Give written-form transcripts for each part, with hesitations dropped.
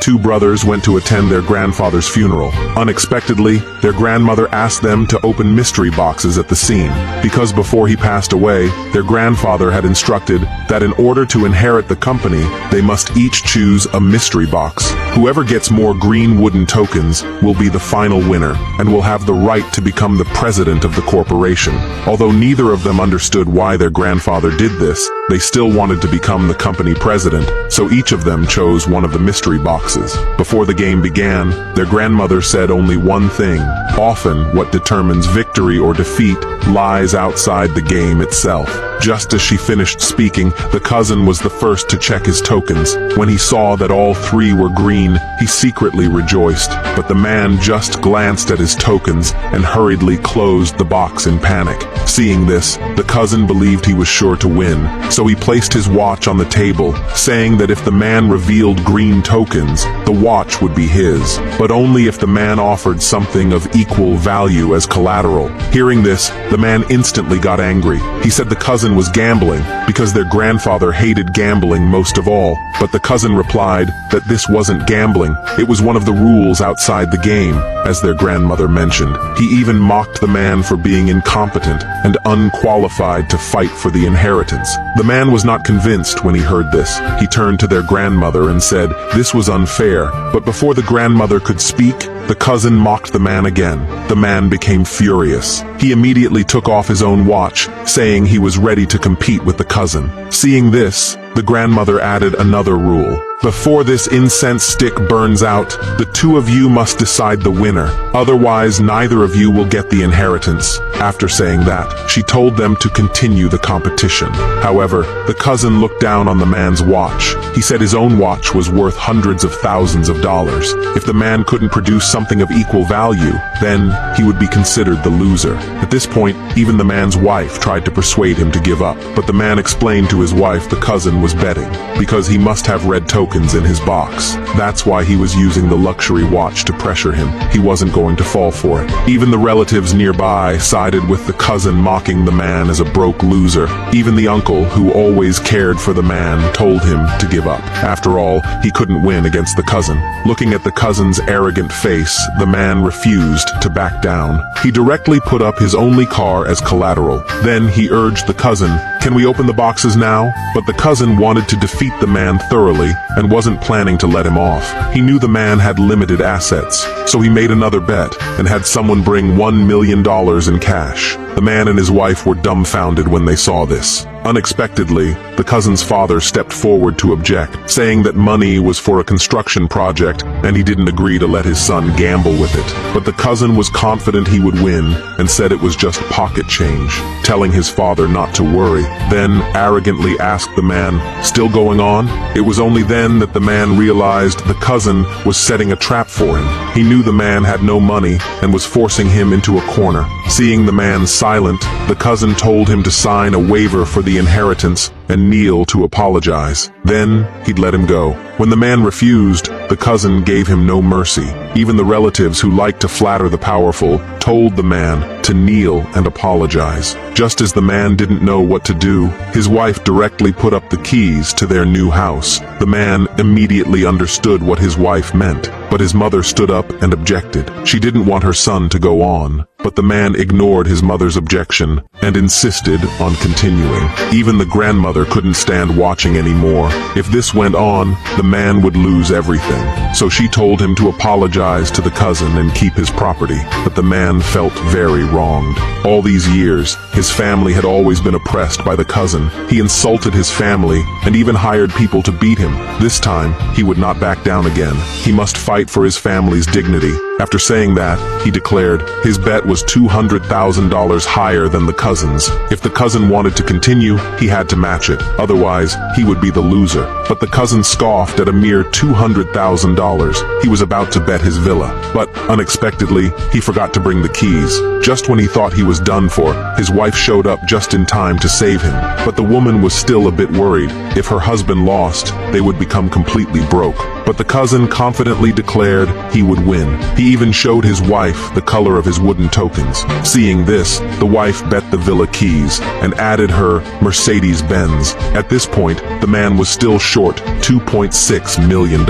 two brothers went to attend their grandfather's funeral. Unexpectedly, their grandmother asked them to open mystery boxes at the scene, because before he passed away, their grandfather had instructed that in order to inherit the company, they must each choose a mystery box. Whoever gets more green wooden tokens will be the final winner and will have the right to become the president of the corporation. Although neither of them understood why their grandfather did this, they still wanted to become the company president, so each of them chose one of the mystery boxes. Before the game began, their grandmother said only one thing: often what determines victory or defeat lies outside the game itself. Just as she finished speaking, the cousin was the first to check his tokens. When he saw that all three were green, he secretly rejoiced, but the man just glanced at his tokens and hurriedly closed the box in panic. Seeing this, the cousin believed he was sure to win, so he placed his watch on the table, saying that if the man revealed green tokens, the watch would be his, but only if the man offered something of equal value as collateral. Hearing this, the man instantly got angry. He said the cousin was gambling because their grandfather hated gambling most of all, but the cousin replied that this wasn't gambling, it was one of the rules outside the game, as their grandmother mentioned. He even mocked the man for being incompetent and unqualified to fight for the inheritance. The man was not convinced when he heard this. He turned to their grandmother and said this was unfair, but before the grandmother could speak, the cousin mocked the man again. The man became furious. He immediately took off his own watch, saying he was ready to compete with the cousin. Seeing this, the grandmother added another rule. Before this incense stick burns out, the two of you must decide the winner. Otherwise, neither of you will get the inheritance. After saying that, she told them to continue the competition. However, the cousin looked down on the man's watch. He said his own watch was worth hundreds of thousands of dollars. If the man couldn't produce something of equal value, then he would be considered the loser. At this point, even the man's wife tried to persuade him to give up, but the man explained to his wife the cousin was betting, because he must have red tokens in his box. That's why he was using the luxury watch to pressure him. He wasn't going to fall for it. Even the relatives nearby sided with the cousin, mocking the man as a broke loser. Even the uncle, who always cared for the man, told him to give up. After all, he couldn't win against the cousin. Looking at the cousin's arrogant face, the man refused to back down. He directly put up his only car as collateral. Then he urged the cousin, "Can we open the boxes now?" But the cousin wanted to defeat the man thoroughly and wasn't planning to let him off. He knew the man had limited assets, so he made another bet and had someone bring $1 million in cash. The man and his wife were dumbfounded when they saw this. Unexpectedly, the cousin's father stepped forward to object, saying that money was for a construction project and he didn't agree to let his son gamble with it. But the cousin was confident he would win and said it was just pocket change, telling his father not to worry. Then arrogantly asked the man, "Still going on?" It was only then that the man realized the cousin was setting a trap for him. He knew the man had no money and was forcing him into a corner. Seeing the man silent, the cousin told him to sign a waiver for the inheritance and kneel to apologize. Then he'd let him go. When the man refused, the cousin gave him no mercy. Even the relatives who liked to flatter the powerful told the man to kneel and apologize. Just as the man didn't know what to do, his wife directly put up the keys to their new house. The man immediately understood what his wife meant, but his mother stood up and objected. She didn't want her son to go on, but the man ignored his mother's objection and insisted on continuing. Even the grandmother couldn't stand watching anymore. If this went on, the man would lose everything. So she told him to apologize to the cousin and keep his property. But the man felt very wronged. All these years, his family had always been oppressed by the cousin. He insulted his family and even hired people to beat him. This time, he would not back down again. He must fight for his family's dignity. After saying that, he declared his bet was $200,000 higher than the cousin's. If the cousin wanted to continue, he had to match it. Otherwise, he would be the loser. But the cousin scoffed at a mere $200,000. He was about to bet his villa. But unexpectedly, he forgot to bring the keys. Just when he thought he was done for, his wife showed up just in time to save him. But the woman was still a bit worried. If her husband lost, they would become completely broke. But the cousin confidently declared he would win. He even showed his wife the color of his wooden tokens. Seeing this, the wife bet the villa keys and added her Mercedes-Benz. At this point, the man was still short $2.6 million.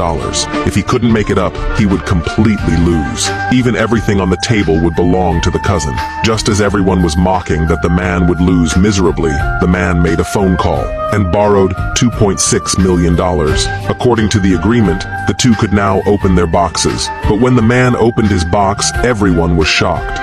If he couldn't make it up, he would completely lose. Even everything on the table would belong to the cousin. Just as everyone was mocking that the man would lose miserably, the man made a phone call and borrowed $2.6 million. According to the agreement, the two could now open their boxes. But when the man opened his box, everyone was shocked.